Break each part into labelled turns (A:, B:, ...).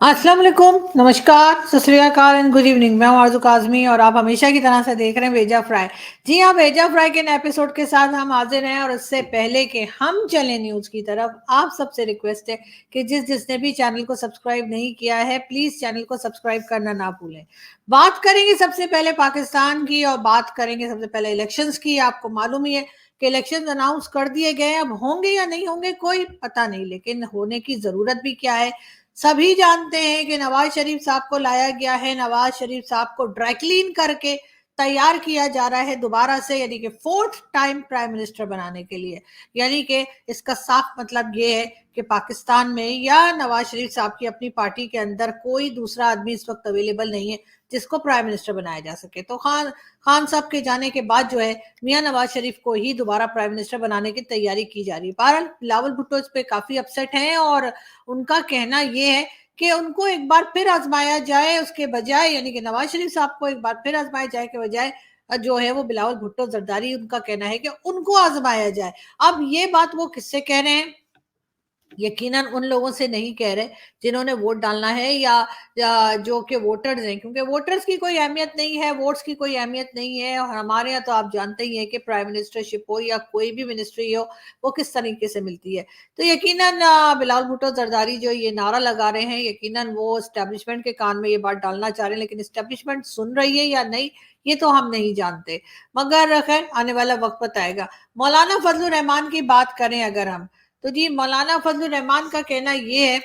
A: अस्सलाम वालेकुम, नमस्कार, सत श्री अकाल एंड गुड इवनिंग। मैं हूं आरज़ू काज़मी और आप हमेशा की तरह से देख रहे हैं वेजा फ्राई। जी हाँ, वेजा फ्राई के नए एपिसोड के साथ हम हाजिर हैं और उससे पहले कि हम चलें न्यूज़ की तरफ, आप सबसे रिक्वेस्ट है कि जिसने भी चैनल को सब्सक्राइब नहीं किया है, प्लीज़ चैनल को सब्सक्राइब करना ना भूलें। बात करेंगे सबसे पहले पाकिस्तान की और बात करेंगे सबसे पहले इलेक्शंस की। आपको मालूम ही है कि इलेक्शन अनाउंस कर दिए गए, अब होंगे या नहीं होंगे कोई पता नहीं, लेकिन होने की ज़रूरत भी क्या है। सभी जानते हैं कि नवाज शरीफ साहब को लाया गया है, नवाज शरीफ साहब को ड्राई क्लीन करके तैयार किया जा रहा है दोबारा से, यानी कि फोर्थ टाइम प्राइम मिनिस्टर बनाने के लिए। यानी कि इसका साफ मतलब ये है कि पाकिस्तान में या नवाज शरीफ साहब की अपनी पार्टी के अंदर कोई दूसरा आदमी इस वक्त अवेलेबल नहीं है जिसको प्राइम मिनिस्टर बनाया जा सके। तो खान खान साहब के जाने के बाद जो है मियां नवाज शरीफ को ही दोबारा प्राइम मिनिस्टर बनाने की तैयारी की जा रही है। बहरहाल बिलावल भुट्टो इस पे काफी अपसेट हैं और उनका कहना ये है कि उनको एक बार फिर आजमाया जाए उसके बजाय, यानी कि नवाज शरीफ साहब को एक बार फिर आजमाया जाए के बजाय जो है वो बिलावल भुट्टो जरदारी, उनका कहना है कि उनको आजमाया जाए। अब ये बात वो किससे कह रहे हैं? यकीनन उन लोगों से नहीं कह रहे जिन्होंने वोट डालना है या जो कि वोटर्स हैं, क्योंकि वोटर्स की कोई अहमियत नहीं है, वोट्स की कोई अहमियत नहीं है। और हमारे यहाँ तो आप जानते ही हैं कि प्राइम मिनिस्टरशिप हो या कोई भी मिनिस्ट्री हो, वो किस तरीके से मिलती है। तो यकीनन बिलावल भुट्टो जरदारी जो ये नारा लगा रहे हैं, यकीनन वो एस्टेब्लिशमेंट के कान में ये बात डालना चाह रहे हैं, लेकिन एस्टेब्लिशमेंट सुन रही है या नहीं ये तो हम नहीं जानते। मगर खैर आने वाला वक्त बताएगा। मौलाना फजलुर रहमान की बात करें अगर हम, तो जी मौलाना फजलुर रहमान का कहना ये है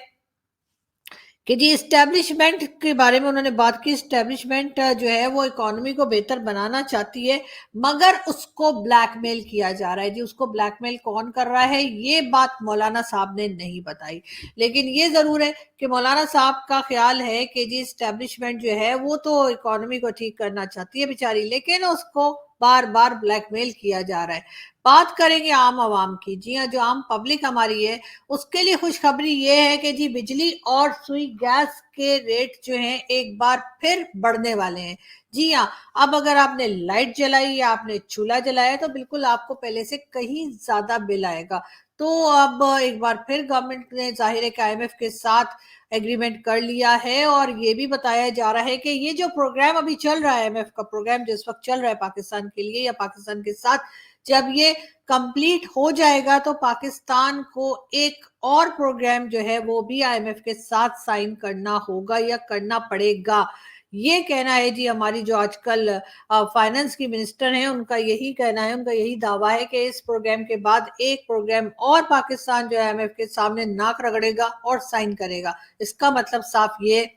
A: कि जी इस्टेब्लिशमेंट के बारे में उन्होंने बात की। इस्टेब्लिशमेंट जो है वो इकोनॉमी को बेहतर बनाना चाहती है, मगर उसको ब्लैकमेल किया जा रहा है। जी उसको ब्लैकमेल कौन कर रहा है ये बात मौलाना साहब ने नहीं बताई, लेकिन ये जरूर है कि मौलाना साहब का ख्याल है कि जी इस्टेब्लिशमेंट जो है वो तो इकोनॉमी को ठीक करना चाहती है बेचारी, लेकिन उसको बार बार ब्लैकमेल किया जा रहा है। बात करेंगे आम आवाम की। जी हाँ, जो आम पब्लिक हमारी है उसके लिए खुशखबरी ये है कि जी बिजली और सुई गैस के रेट जो हैं एक बार फिर बढ़ने वाले हैं। जी हाँ, अब अगर आपने लाइट जलाई या आपने चूल्हा जलाया तो बिल्कुल आपको पहले से कहीं ज्यादा बिल आएगा। तो अब एक बार फिर गवर्नमेंट ने जाहिर है कि आईएमएफ के साथ एग्रीमेंट कर लिया है और ये भी बताया जा रहा है कि ये जो प्रोग्राम अभी चल रहा है, आईएमएफ का प्रोग्राम जिस वक्त चल रहा है पाकिस्तान के लिए या पाकिस्तान के साथ, जब ये कंप्लीट हो जाएगा तो पाकिस्तान को एक और प्रोग्राम जो है वो भी आईएमएफ के साथ साइन करना होगा या करना पड़ेगा। ये कहना है जी हमारी जो आजकल फाइनेंस की मिनिस्टर हैं, उनका यही कहना है, उनका यही दावा है कि इस प्रोग्राम के बाद एक प्रोग्राम और पाकिस्तान जो है आईएमएफ के सामने नाक रगड़ेगा और साइन करेगा। इसका मतलब साफ ये,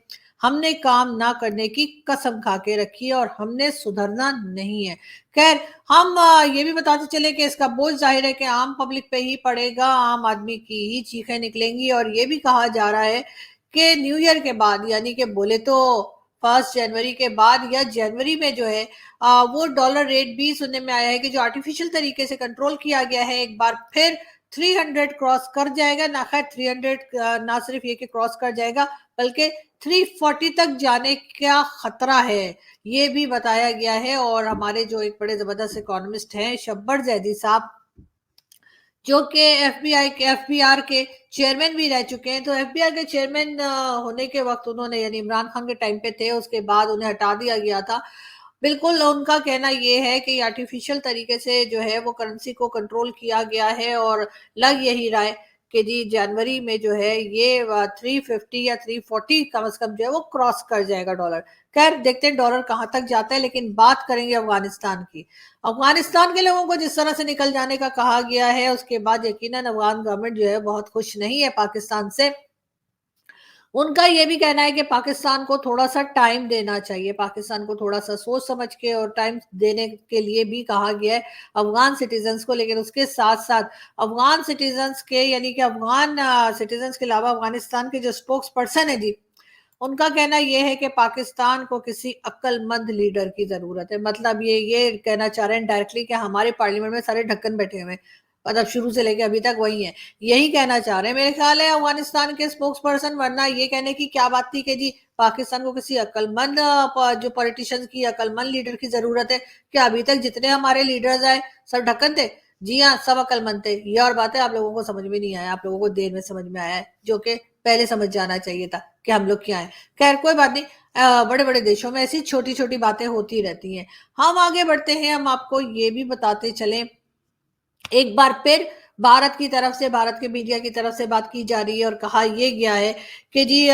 A: हमने काम ना करने की कसम खा के रखी है और हमने सुधरना नहीं है। खैर हम ये भी बताते चले कि इसका बोझ जाहिर है कि आम पब्लिक पे ही पड़ेगा, आम आदमी की ही चीखें निकलेंगी। और ये भी कहा जा रहा है कि न्यू ईयर के बाद, यानी कि बोले तो 1 जनवरी के बाद या जनवरी में जो है वो डॉलर रेट भी सुनने में आया है कि जो आर्टिफिशियल तरीके से कंट्रोल किया गया है एक बार फिर 300 क्रॉस कर जाएगा। ना खैर 300 ना सिर्फ ये कि क्रॉस कर जाएगा बल्कि 340 तक जाने का खतरा है, ये भी बताया गया है। और हमारे जो एक बड़े जबरदस्त इकोनॉमिस्ट हैं शब्बर जैदी साहब, जो कि एफबीआर के चेयरमैन भी रह चुके हैं, तो एफबीआर के चेयरमैन होने के वक्त उन्होंने, यानी इमरान खान के टाइम पे थे, उसके बाद उन्हें हटा दिया गया था। बिल्कुल उनका कहना ये है कि आर्टिफिशियल तरीके से जो है वो करेंसी को कंट्रोल किया गया है और लग यही रहा है कि जी जनवरी में जो है ये 350 या 340 कम से कम जो है वो क्रॉस कर जाएगा डॉलर। खैर देखते हैं डॉलर कहाँ तक जाता है। लेकिन बात करेंगे अफगानिस्तान की। अफगानिस्तान के लोगों को जिस तरह से निकल जाने का कहा गया है उसके बाद यकीनन अफगान गवर्नमेंट जो है बहुत खुश नहीं है पाकिस्तान से। उनका ये भी कहना है कि पाकिस्तान को थोड़ा सा टाइम देना चाहिए, पाकिस्तान को थोड़ा सा सोच समझ के और टाइम देने के लिए भी कहा गया है अफगान सिटीजन्स को। लेकिन उसके साथ साथ अफगान सिटीजन्स के, यानी कि अफगान सिटीजन्स के अलावा अफगानिस्तान के जो स्पोक्स पर्सन है जी, उनका कहना यह है कि पाकिस्तान को किसी अक्लमंद लीडर की जरूरत है। मतलब ये कहना चाह रहे हैं डायरेक्टली कि हमारे पार्लियामेंट में सारे ढक्कन बैठे हुए हैं, मतलब शुरू से लेके अभी तक वही है, यही कहना चाह रहे हैं मेरे ख्याल है अफगानिस्तान के स्पोक्स पर्सन। वरना ये कहने की क्या बात थी कि जी पाकिस्तान को किसी अक्लमंद जो पॉलिटिशियंस की, अक्लमंद लीडर की जरूरत है। क्या अभी तक जितने हमारे लीडर्स आए सब ढक्कन थे? जी हाँ, सब अक्लमंद थे। ये और बात है, आप लोगों को समझ में नहीं आया, आप लोगों को देर में समझ में आया है, जो कि पहले समझ जाना चाहिए था कि हम लोग क्या है। खैर कोई बात नहीं, बड़े बड़े देशों में ऐसी छोटी छोटी बातें होती रहती हैं। हम आगे बढ़ते हैं, हम आपको ये भी बताते चलें, एक बार फिर भारत की तरफ से, भारत के मीडिया की तरफ से बात की जा रही है और कहा यह गया है कि जी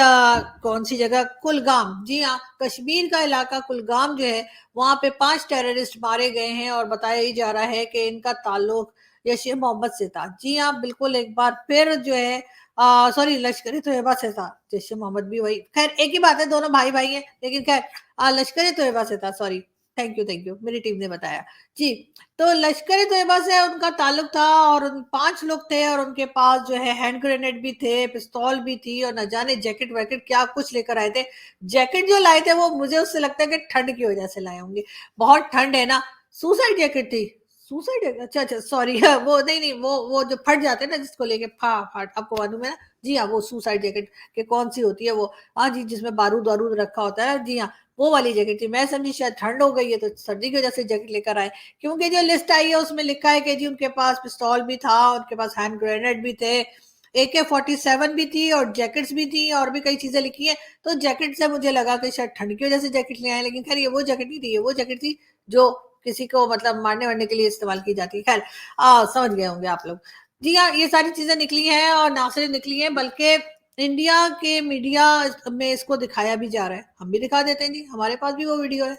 A: कौन सी जगह, कुलगाम, जी हाँ, कश्मीर का इलाका कुलगाम जो है, वहां पे 5 टेररिस्ट मारे गए हैं और बताया ही जा रहा है कि इनका ताल्लुक जैश ए मोहम्मद से था। जी हाँ, बिल्कुल, एक बार फिर जो है सॉरी, लश्कर ए तोयबा से था। जैश ए मोहम्मद भी वही, खैर एक ही बात है, दोनों भाई भाई हैं, लेकिन खैर लश्कर ए तोयबा से था। सॉरी, थैंक यू, मेरी टीम ने बताया जी। तो लश्कर तैयबा से उनका ताल्लुक था और 5 लोग थे और उनके पास जो है हैंड ग्रेनेड भी थे, पिस्तौल भी थी और न जाने जैकेट वैकेट क्या कुछ लेकर आए थे। जैकेट जो लाए थे वो मुझे उससे लगता है कि ठंड की वजह से लाए होंगे, बहुत ठंड है ना। सुसाइड जैकेट थी, सुसाइड जैकेट, अच्छा अच्छा सॉरी वो नहीं नहीं, वो जो फट जाते हैं ना, जिसको लेके फाट, आपको मालूम है ना। जी हाँ, वो सुसाइड जैकेट के कौन सी होती है वो, हाँ जी, जिसमें बारूद वारूद रखा होता है, जी हाँ, वो वाली जैकेट थी। मैं समझी शायद ठंड हो गई है तो सर्दी की वजह से जैकेट लेकर आए, क्योंकि जो लिस्ट आई है उसमें लिखा है कि जी उनके पास पिस्तौल भी था, उनके पास हैंड ग्रेनेड भी थे, AK-47 भी थी और जैकेट्स भी थी और भी कई चीजें लिखी है। तो जैकेट से मुझे लगा कि शायद ठंड की वजह से जैकेट ले आए, लेकिन खैर ये वो जैकेट नहीं थी, ये वो जैकेट थी जो किसी को मतलब मारने वारने के लिए इस्तेमाल की जाती है। खैर समझ गए होंगे आप लोग। जी हाँ, ये सारी चीजें निकली हैं और ना सिर्फ निकली हैं बल्कि इंडिया के मीडिया में इसको दिखाया भी जा रहा है। हम भी दिखा देते हैं जी, हमारे पास भी वो वीडियो है।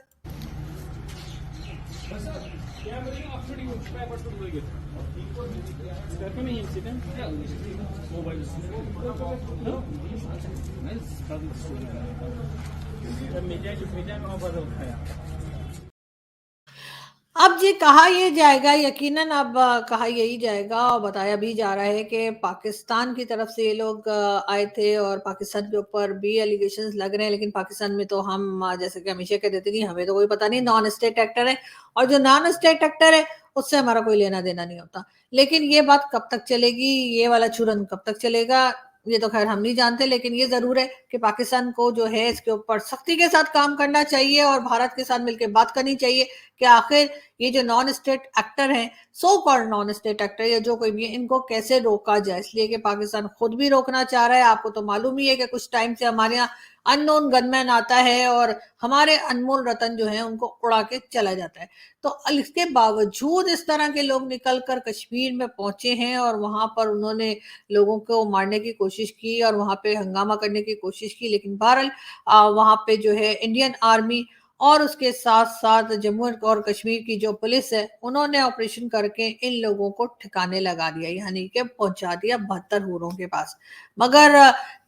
A: अब जी कहा ये जाएगा, यकीनन अब कहा यही जाएगा और बताया भी जा रहा है कि पाकिस्तान की तरफ से ये लोग आए थे और पाकिस्तान के ऊपर भी एलिगेशंस लग रहे हैं, लेकिन पाकिस्तान में तो हम जैसे कि हमेशा कह देते कि हमें तो कोई पता नहीं, नॉन स्टेट एक्टर है, और जो नॉन स्टेट एक्टर है उससे हमारा कोई लेना देना नहीं होता। लेकिन ये बात कब तक चलेगी, ये वाला चूरन कब तक चलेगा, ये तो खैर हम नहीं जानते, लेकिन ये जरूर है कि पाकिस्तान को जो है इसके ऊपर सख्ती के साथ काम करना चाहिए और भारत के साथ मिलकर बात करनी चाहिए कि आखिर ये जो नॉन स्टेट एक्टर हैं, so called non state actor या जो कोई भी है, इनको कैसे रोका जाए। इसलिए कि पाकिस्तान खुद भी रोकना चाह रहा है। आपको तो मालूम ही है कि कुछ टाइम से हमारे यहाँ अननोन गनमैन आता है और हमारे अनमोल रतन जो है उनको उड़ा के चला जाता है। तो इसके बावजूद इस तरह के लोग निकल कर कश्मीर में पहुंचे हैं और वहां पर उन्होंने लोगों को मारने की कोशिश की और वहां पे हंगामा करने की कोशिश की, लेकिन बहरहाल वहां पे जो है इंडियन आर्मी और उसके साथ साथ जम्मू और कश्मीर की जो पुलिस है, उन्होंने ऑपरेशन करके इन लोगों को ठिकाने लगा दिया, यानी कि पहुंचा दिया 72 हूरों के पास। मगर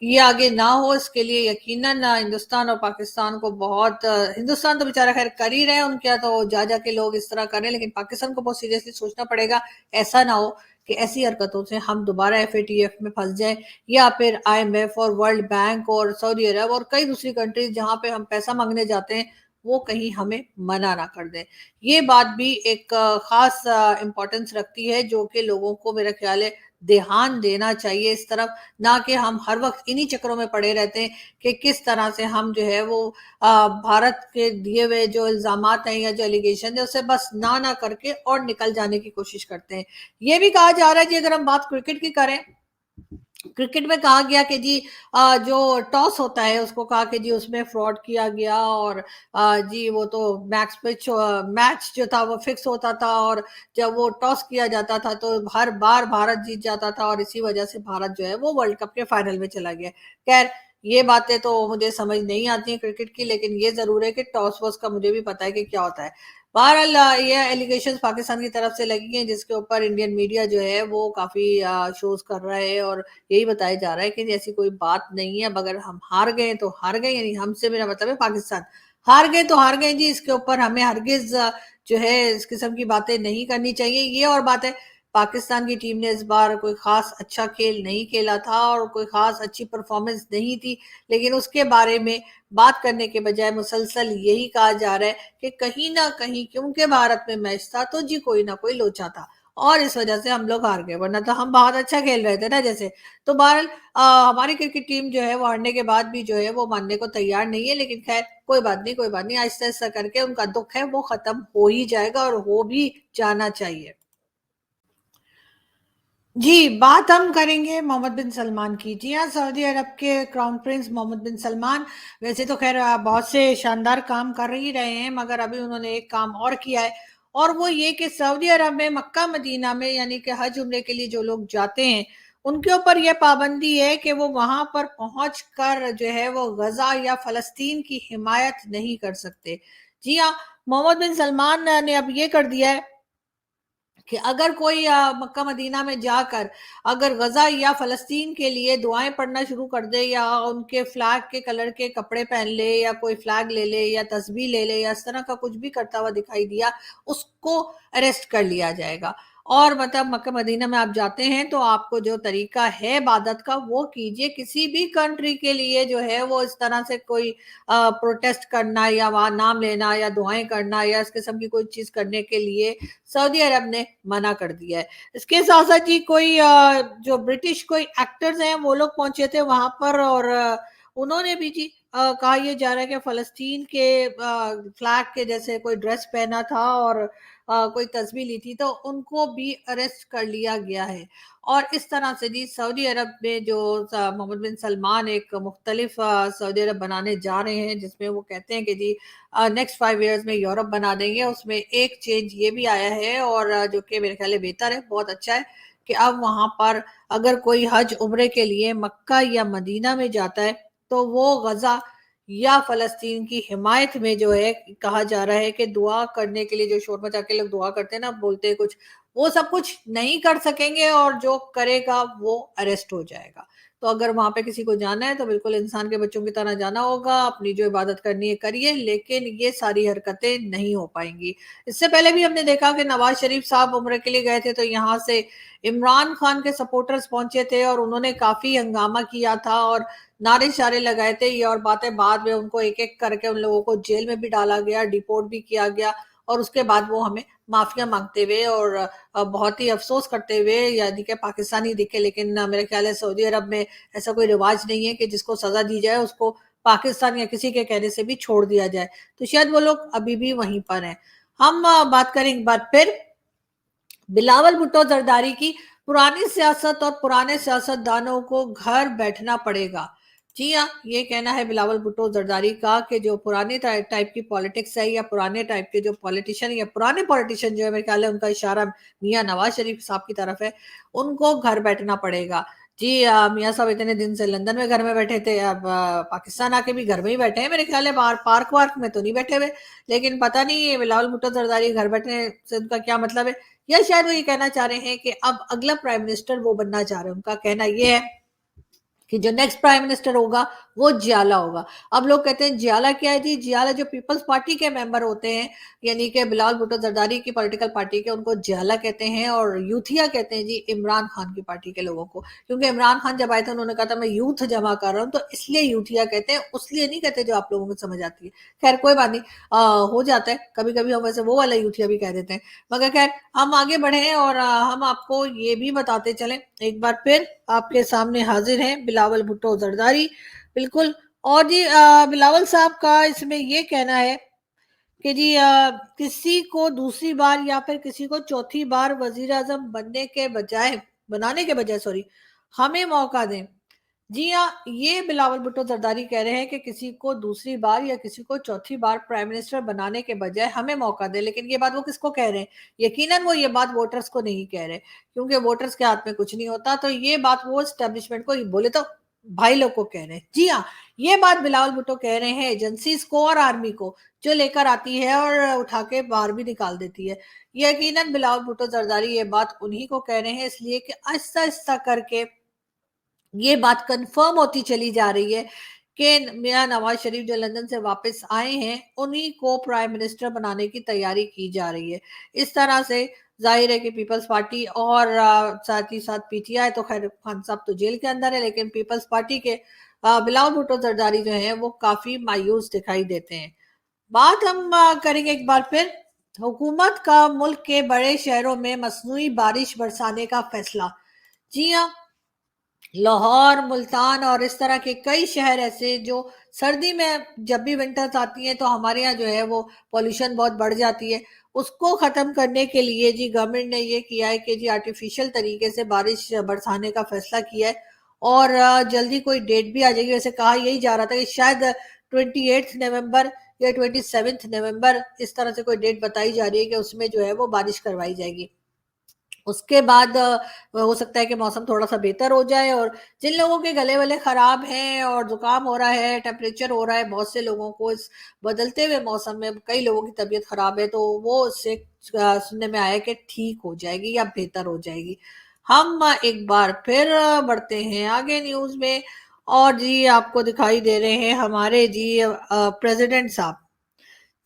A: ये आगे ना हो, इसके लिए यकीनन हिंदुस्तान और पाकिस्तान को बहुत हिंदुस्तान तो बेचारा खैर कर ही रहे हैं, उनके यहाँ तो जा जा के लोग इस तरह कर रहे हैं, लेकिन पाकिस्तान को बहुत सीरियसली सोचना पड़ेगा। ऐसा ना हो कि ऐसी हरकतों से हम दोबारा FATF में फंस जाए, या फिर IMF और वर्ल्ड बैंक और सऊदी अरब और कई दूसरी कंट्रीज जहां पे हम पैसा मांगने जाते हैं, वो कहीं हमें मना ना कर दें। ये बात भी एक खास इम्पोर्टेंस रखती है, जो कि लोगों को मेरा ख्याल है ध्यान देना चाहिए इस तरफ, ना कि हम हर वक्त इन्हीं चक्रों में पड़े रहते हैं कि किस तरह से हम जो है वो भारत के दिए हुए जो इल्जामात हैं या जो एलिगेशन है उसे बस ना करके और निकल जाने की कोशिश करते हैं। ये भी कहा जा रहा है जी, अगर हम बात क्रिकेट की करें, क्रिकेट में कहा गया कि जी जो टॉस होता है उसको कहा कि जी उसमें फ्रॉड किया गया और जी वो तो मैक्स पिच मैच जो था वो फिक्स होता था और जब वो टॉस किया जाता था तो हर बार भारत जीत जाता था और इसी वजह से भारत जो है वो वर्ल्ड कप के फाइनल में चला गया। खैर ये बातें तो मुझे समझ नहीं आती हैं क्रिकेट की, लेकिन ये जरूर है कि टॉस वॉस का मुझे भी पता है कि क्या होता है। बहरहाल ये एलिगेशंस पाकिस्तान की तरफ से लगी हैं, जिसके ऊपर इंडियन मीडिया जो है वो काफी शोज कर रहा है और यही बताया जा रहा है कि ऐसी कोई बात नहीं है। अगर हम हार गए तो हार गए, यानी हमसे मेरा मतलब है पाकिस्तान हार गए तो हार गए जी, इसके ऊपर हमें हरगिज जो है इस किस्म की बातें नहीं करनी चाहिए। ये और बात है, पाकिस्तान की टीम ने इस बार कोई खास अच्छा खेल नहीं खेला था और कोई खास अच्छी परफॉर्मेंस नहीं थी, लेकिन उसके बारे में बात करने के बजाय मुसलसल यही कहा जा रहा है कि कहीं ना कहीं क्योंकि भारत में मैच था तो जी कोई ना कोई लोचा था और इस वजह से हम लोग हार गए, वरना तो हम बहुत अच्छा खेल रहे थे ना जैसे। तो बहरहाल हमारी क्रिकेट टीम जो है वो हारने के बाद भी जो है वो मानने को तैयार नहीं है, लेकिन खैर कोई बात नहीं, कोई बात नहीं, आहिस्ता आहिस्ता करके उनका दुख है वो खत्म हो ही जाएगा और हो भी जाना चाहिए। जी, बात हम करेंगे मोहम्मद बिन सलमान की। जी हाँ, सऊदी अरब के क्राउन प्रिंस मोहम्मद बिन सलमान वैसे तो ख़ैर बहुत से शानदार काम कर ही रहे हैं, मगर अभी उन्होंने एक काम और किया है, और वो ये कि सऊदी अरब में मक्का मदीना में यानी कि हज उम्रे के लिए जो लोग जाते हैं, उनके ऊपर ये पाबंदी है कि वो वहाँ पर पहुँच कर जो है वो गज़ा या फ़लस्तीन की हिमायत नहीं कर सकते। जी हाँ, मोहम्मद बिन सलमान ने अब ये कर दिया है कि अगर कोई मक्का मदीना में जाकर अगर गजा या फलस्तीन के लिए दुआएं पढ़ना शुरू कर दे या उनके फ्लैग के कलर के कपड़े पहन ले या कोई फ्लैग ले ले या तस्बीह ले ले या इस तरह का कुछ भी करता हुआ दिखाई दिया, उसको अरेस्ट कर लिया जाएगा। और मतलब मक्का मदीना में आप जाते हैं तो आपको जो तरीका है इबादत का वो कीजिए। किसी भी कंट्री के लिए जो है वो इस तरह से कोई प्रोटेस्ट करना या वहां नाम लेना या दुआएं करना या इस किस्म की कोई चीज करने के लिए सऊदी अरब ने मना कर दिया है। इसके साथ साथ जी कोई जो ब्रिटिश कोई एक्टर्स हैं वो लोग पहुंचे थे वहां पर, और उन्होंने भी जी कहा यह जा रहा है कि फलस्तीन के फ्लैग के जैसे कोई ड्रेस पहना था और कोई तस्वीर ली थी, तो उनको भी अरेस्ट कर लिया गया है। और इस तरह से जी सऊदी अरब में जो मोहम्मद बिन सलमान एक मुख्तलिफ सऊदी अरब बनाने जा रहे हैं, जिसमें वो कहते हैं कि जी नेक्स्ट 5 ईयर्स में यूरोप बना देंगे। उसमें एक चेंज ये भी आया है, और जो कि मेरे ख्याल है बेहतर है, बहुत अच्छा है, कि अब वहां पर अगर कोई हज उम्रे के लिए मक्का या मदीना में जाता है तो वो गजा या फलस्तीन की हिमायत में जो है कहा जा रहा है कि दुआ करने के लिए जो शोर मचा के लोग दुआ करते हैं ना, बोलते हैं कुछ, वो सब कुछ नहीं कर सकेंगे, और जो करेगा वो अरेस्ट हो जाएगा। तो अगर वहां पे किसी को जाना है तो बिल्कुल इंसान के बच्चों की तरह जाना होगा, अपनी जो इबादत करनी है करिए, लेकिन ये सारी हरकतें नहीं हो पाएंगी। इससे पहले भी हमने देखा कि नवाज शरीफ साहब उम्र के लिए गए थे तो यहाँ से इमरान खान के सपोर्टर्स पहुंचे थे और उन्होंने काफी हंगामा किया था और नारे शारे लगाए थे ये, और बातें बाद में उनको एक एक करके उन लोगों को जेल में भी डाला गया, डिपोर्ट भी किया गया, और उसके बाद वो हमें माफिया मांगते हुए और बहुत ही अफसोस करते हुए यानी कि पाकिस्तानी दिखे। लेकिन मेरे ख्याल है सऊदी अरब में ऐसा कोई रिवाज नहीं है कि जिसको सजा दी जाए उसको पाकिस्तान या किसी के कहने से भी छोड़ दिया जाए, तो शायद वो लोग अभी भी वहीं पर हैं। हम बात करें एक बार फिर बिलावल भुट्टो जरदारी की। पुरानी सियासत और पुराने सियासतदानों को घर बैठना पड़ेगा। जी हाँ, ये कहना है बिलावल भुट्टो जरदारी का कि जो पुराने टाइप की पॉलिटिक्स है या पुराने टाइप के जो पॉलिटिशियन या पुराने पॉलिटिशियन जो है, मेरे ख्याल है उनका इशारा मियां नवाज शरीफ साहब की तरफ है, उनको घर बैठना पड़ेगा। जी मियां साहब इतने दिन से लंदन में घर में बैठे थे, अब पाकिस्तान आके भी घर में ही बैठे हैं, मेरे ख्याल है बाहर पार्क वार्क में तो नहीं बैठे हुए। लेकिन पता नहीं बिलावल भुट्टो जरदारी घर बैठने से उनका क्या मतलब है, या शायद वो ये कहना चाह रहे हैं कि अब अगला प्राइम मिनिस्टर वो बनना चाह रहे हैं। उनका कहना ये है कि जो नेक्स्ट प्राइम मिनिस्टर होगा वो जियाला होगा। अब लोग कहते हैं जियाला क्या है जी, जियाला जो पीपल्स पार्टी के मेंबर होते हैं, यानी कि बिलावल भुट्टो जरदारी की पॉलिटिकल पार्टी के, उनको जियाला कहते हैं, और यूथिया कहते हैं जी इमरान खान की पार्टी के लोगों को, क्योंकि इमरान खान जब आए थे उन्होंने कहा था मैं यूथ जमा कर रहा हूँ, तो इसलिए यूथिया कहते हैं, उसलिए नहीं कहते जो आप लोगों को समझ आती है। खैर कोई बात नहीं, हो जाता है कभी कभी, हम वैसे वो वाला यूथिया भी कह देते हैं। मगर खैर हम आगे बढ़े और हम आपको ये भी बताते चलें, एक बार फिर आपके सामने हाजिर हैं बिलावल भुट्टो जरदारी। बिल्कुल। और जी बिलावल साहब का इसमें ये कहना है कि जी किसी को दूसरी बार या फिर किसी को चौथी बार वजीर आजम बनाने के बजाय सॉरी, हमें मौका दें। जी हाँ, ये बिलावल भुट्टो जरदारी कह रहे हैं कि किसी को दूसरी बार या किसी को चौथी बार प्राइम मिनिस्टर बनाने के बजाय हमें मौका दे। लेकिन ये बात वो किसको कह रहे हैं? यकीनन वो ये बात वोटर्स को नहीं कह रहे, क्योंकि वोटर्स के हाथ में कुछ नहीं होता। तो ये बात वो एस्टेब्लिशमेंट को, बोले तो भाई लोग को कह रहे हैं। जी हाँ, ये बात बिलावल भुट्टो कह रहे हैं एजेंसीज को और आर्मी को, जो लेकर आती है और उठा के बाहर भी निकाल देती है। यकीनन बिलावल भुट्टो जरदारी ये बात उन्हीं को कह रहे हैं, इसलिए कि आहिस्ता आहिस्ता करके ये बात कंफर्म होती चली जा रही है कि मियां नवाज शरीफ जो लंदन से वापस आए हैं उन्हीं को प्राइम मिनिस्टर बनाने की तैयारी की जा रही है। इस तरह से जाहिर है कि पीपल्स पार्टी और साथ ही साथ पीटीआई, तो खैर खान साहब तो जेल के अंदर है, लेकिन पीपल्स पार्टी के बिलावल भुट्टो जरदारी जो है वो काफी मायूस दिखाई देते हैं। बात हम करेंगे एक बार फिर हुकूमत का मुल्क के बड़े शहरों में मसनूई बारिश बरसाने का फैसला। जी हाँ, लाहौर, मुल्तान और इस तरह के कई शहर ऐसे जो सर्दी में जब भी विंटर्स आती है तो हमारे यहाँ जो है वो पॉल्यूशन बहुत बढ़ जाती है। उसको ख़त्म करने के लिए जी गवर्नमेंट ने ये किया है कि जी आर्टिफिशियल तरीके से बारिश बरसाने का फैसला किया है और जल्दी कोई डेट भी आ जाएगी। वैसे कहा यही जा रहा था कि शायद 28 नवंबर या 27 नवंबर इस तरह से कोई डेट बताई जा रही है कि उसमें जो है वो बारिश करवाई जाएगी। उसके बाद हो सकता है कि मौसम थोड़ा-सा बेहतर हो जाए और जिन लोगों के गले-वले खराब हैं और ज़ुकाम हो रहा है, टेम्परेचर हो रहा है, बहुत से लोगों को इस बदलते हुए मौसम में कई लोगों की तबीयत खराब है, तो वो उससे सुनने में आया कि ठीक हो जाएगी या बेहतर हो जाएगी। हम एक बार फिर बढ़ते हैं आगे न्यूज़ में और जी आपको दिखाई दे रहे हैं हमारे जी प्रेज़िडेंट साहब।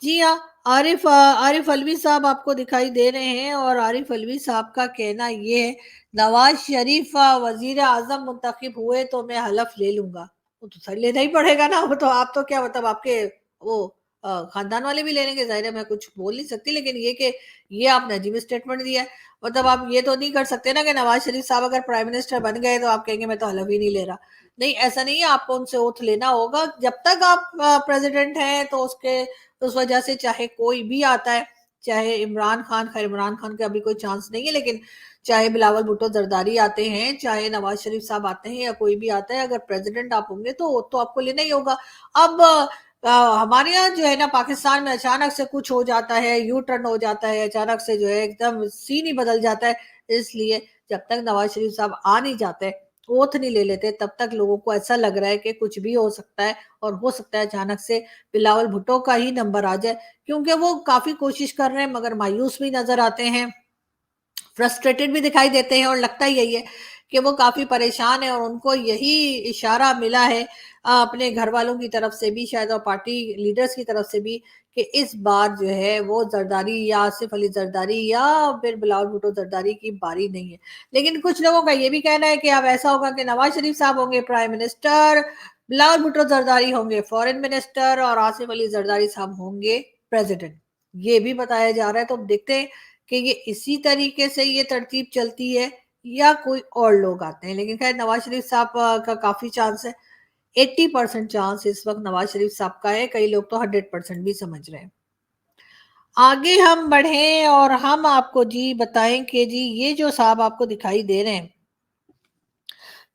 A: जी हाँ, आरिफ अलवी साहब आपको दिखाई दे रहे हैं और आरिफ अलवी साहब का कहना ये है, नवाज शरीफ वजीर आजम मुंतखब हुए तो मैं हलफ ले लूंगा। वो तो सर लेना ही पड़ेगा ना, वो तो आप तो क्या मतलब आपके वो खानदान वाले भी ले लेंगे, जाहिर है मैं कुछ बोल नहीं सकती, लेकिन ये कि ये आपने अजीब स्टेटमेंट दिया है। मतलब आप ये तो नहीं कर सकते ना कि नवाज शरीफ साहब अगर प्राइम मिनिस्टर बन गए तो आप कहेंगे मैं तो हलफ ही नहीं ले रहा। नहीं, ऐसा नहीं है, आपको उनसे ओथ लेना होगा। जब तक आप प्रेसिडेंट हैं तो उसके उस वजह से चाहे कोई भी आता है, चाहे इमरान खान, खैर इमरान खान का अभी कोई चांस नहीं है, लेकिन चाहे बिलावल भुट्टो जरदारी आते हैं, चाहे नवाज शरीफ साहब आते हैं या कोई भी आता है, अगर प्रेसिडेंट आप होंगे तो आपको लेना ही होगा। अब हमारे यहाँ जो है ना पाकिस्तान में अचानक से कुछ हो जाता है, यू टर्न हो जाता है, अचानक से जो है एकदम सीन ही बदल जाता है। इसलिए जब तक नवाज शरीफ साहब आ नहीं जाते, ओथ नहीं ले लेते, तब तक लोगों को ऐसा लग रहा है कि कुछ भी हो सकता है और हो सकता है अचानक से बिलावल भुट्टो का ही नंबर आ जाए, क्योंकि वो काफ़ी कोशिश कर रहे हैं मगर मायूस भी नज़र आते हैं, फ्रस्ट्रेटेड भी दिखाई देते हैं और लगता ही यही है कि वो काफ़ी परेशान है और उनको यही इशारा मिला है अपने घर वालों की तरफ से भी शायद और पार्टी लीडर्स की तरफ से भी कि इस बार जो है वो जरदारी या आसिफ अली जरदारी या फिर बिलावल भुट्टो जरदारी की बारी नहीं है। लेकिन कुछ लोगों का ये भी कहना है कि अब ऐसा होगा कि नवाज शरीफ साहब होंगे प्राइम मिनिस्टर, बिलावल भुट्टो जरदारी होंगे फॉरेन मिनिस्टर और आसिफ अली जरदारी साहब होंगे प्रेसिडेंट। ये भी बताया जा रहा है, तो अब देखते हैं कि ये इसी तरीके से ये तरतीब चलती है या कोई और लोग आते हैं। लेकिन खैर नवाज शरीफ साहब का काफ़ी चांस है, 80% चांस इस वक़्त नवाज शरीफ साहब का है, कई लोग तो 100% भी समझ रहे हैं। आगे हम बढ़ें और हम आपको जी बताएँ कि जी ये जो साहब आपको दिखाई दे रहे हैं,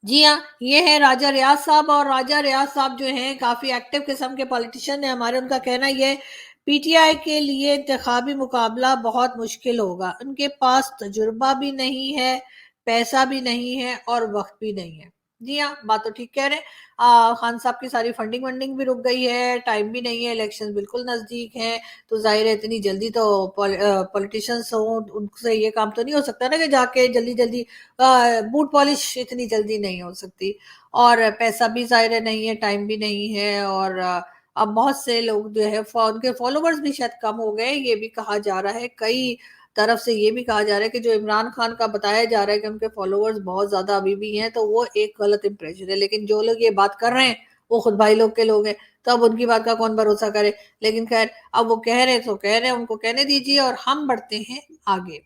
A: जी हाँ, ये है राजा रियाज़ साहब और राजा रियाज़ साहब जो हैं काफ़ी एक्टिव किस्म के पॉलिटिशियन हैं हमारे। उनका कहना ये है, पीटीआई के लिए इंतखाबी मुकाबला बहुत मुश्किल होगा। उनके पास तजुर्बा भी नहीं है, पैसा भी नहीं है और वक़्त भी नहीं है। जी हाँ, बात तो ठीक कह रहे हैं। खान साहब की सारी फंडिंग-वंडिंग भी रुक गई है, टाइम भी नहीं है, इलेक्शंस बिल्कुल नज़दीक हैं, तो ज़ाहिर है इतनी जल्दी तो पॉलिटिशियंस हों, उनसे ये काम तो नहीं हो सकता ना कि जाके जल्दी-जल्दी बूट पॉलिश इतनी जल्दी नहीं हो सकती और पैसा भी ज़ाहिर है नहीं है, टाइम भी नहीं है और अब बहुत से लोग जो है उनके फॉलोवर्स भी शायद कम हो गए, ये भी कहा जा रहा है। कई तरफ से ये भी कहा जा रहा है कि जो इमरान खान का बताया जा रहा है कि उनके फॉलोवर्स बहुत ज़्यादा अभी भी हैं, तो वो एक गलत इंप्रेशन है। लेकिन जो लोग ये बात कर रहे हैं, वो खुद भाई लोग के लोग हैं, तो अब उनकी बात का कौन भरोसा करे। लेकिन खैर अब वो कह रहे हैं तो कह रहे हैं, उनको कहने दीजिए और हम बढ़ते हैं आगे।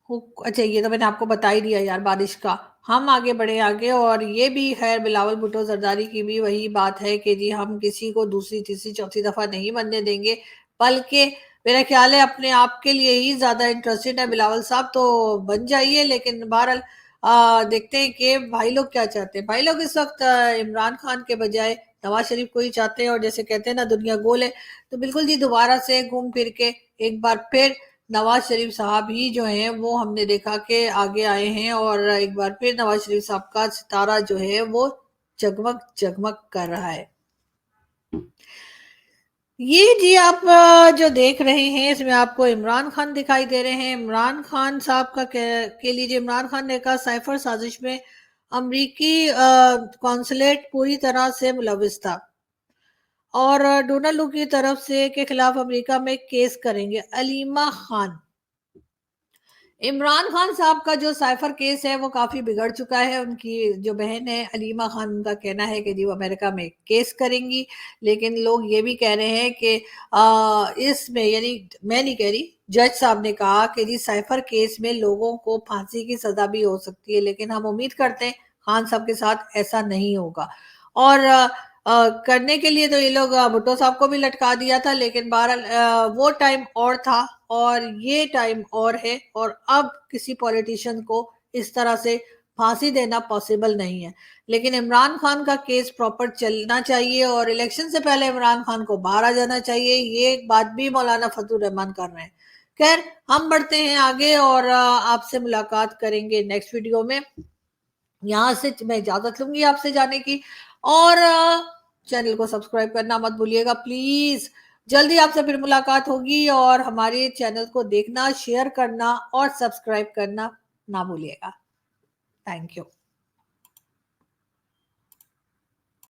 A: अच्छा, ये तो मैंने आपको बता ही दिया यार बारिश का। हम आगे बढ़े आगे और ये भी खैर बिलावल भुट्टो जरदारी की भी वही बात है कि जी हम किसी को दूसरी तीसरी चौथी दफा नहीं बनने देंगे, बल्कि मेरा ख्याल है अपने आप के लिए ही ज्यादा इंटरेस्टेड है बिलावल साहब, तो बन जाइए। लेकिन बहरहाल देखते हैं कि भाई लोग क्या चाहते हैं। भाई लोग इस वक्त इमरान खान के बजाय नवाज शरीफ को ही चाहते हैं और जैसे कहते हैं ना दुनिया गोल है, तो बिल्कुल जी दोबारा से घूम फिर के एक बार फिर नवाज शरीफ साहब ही जो हैं वो हमने देखा कि आगे आए हैं और एक बार फिर नवाज शरीफ साहब का सितारा जो है वो जगमग जगमग कर रहा है। ये जी आप जो देख रहे हैं इसमें आपको इमरान खान दिखाई दे रहे हैं। इमरान खान साहब का के लिए जो इमरान खान ने कहा साइफर साजिश में अमरीकी कॉन्सुलेट पूरी तरह से मुलविस था और डोनाल्ड की तरफ से के खिलाफ अमेरिका में केस करेंगे। अलीमा खान इमरान खान साहब का जो साइफर केस है वो काफी बिगड़ चुका है। उनकी जो बहन है अलीमा खान, उनका कहना है कि जी वो अमेरिका में केस करेंगी, लेकिन लोग ये भी कह रहे हैं कि इसमें, यानी मैं नहीं कह रही, जज साहब ने कहा कि जी साइफर केस में लोगों को फांसी की सजा भी हो सकती है, लेकिन हम उम्मीद करते हैं खान साहब के साथ ऐसा नहीं होगा। और करने के लिए तो ये लोग भुट्टो साहब को भी लटका दिया था, लेकिन बहरहाल वो टाइम और था और ये टाइम और है, और अब किसी पॉलिटिशियन को इस तरह से फांसी देना पॉसिबल नहीं है। लेकिन इमरान खान का केस प्रॉपर चलना चाहिए और इलेक्शन से पहले इमरान खान को बाहर आ जाना चाहिए, ये एक बात भी मौलाना फजल रहमान कर रहे हैं। खैर, हम बढ़ते हैं आगे और आपसे मुलाकात करेंगे नेक्स्ट वीडियो में। यहाँ से मैं इजाजत लूंगी आपसे जाने की, और चैनल को सब्सक्राइब करना मत भूलिएगा प्लीज। जल्दी आपसे फिर मुलाकात होगी, और हमारे चैनल को देखना, शेयर करना और सब्सक्राइब करना ना भूलिएगा। Thank you.